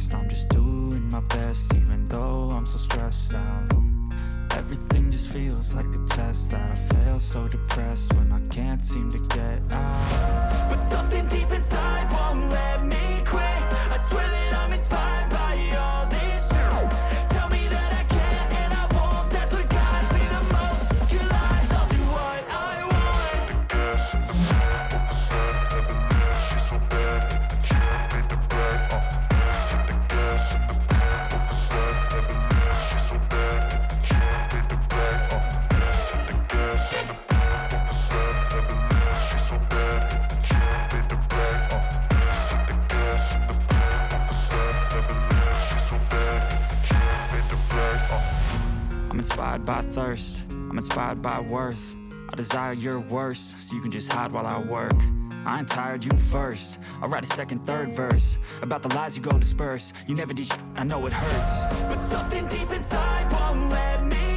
rest. I'm just doing my best, even though I'm so stressed out. Everything just feels like a test that I fail, so depressed when I can't seem to get out. But something deep inside won't let me quit. I swear that I'm inspired by all this shit. Tell me that I can and I won't. That's what guides me the most. Your lies, I'll do what I want. Gas in the back of the sun, never leave. She's so bad, can't beat the brag. Hit the gas in the back of the sun, never leave. She's so bad, can't beat the brag. Hit the gas in the back of the sun, never leave. She's so bad, can't beat the brag. Hit the gas in the back of the sun, never leave. She's so bad, can't beat the brag. I'm inspired by thirst, I'm inspired by worth. I desire your worst, so you can just hide while I work. I ain't tired, you first. I'll write a second, third verse about the lies you go disperse. You never did shit, I know it hurts. But something deep inside won't let me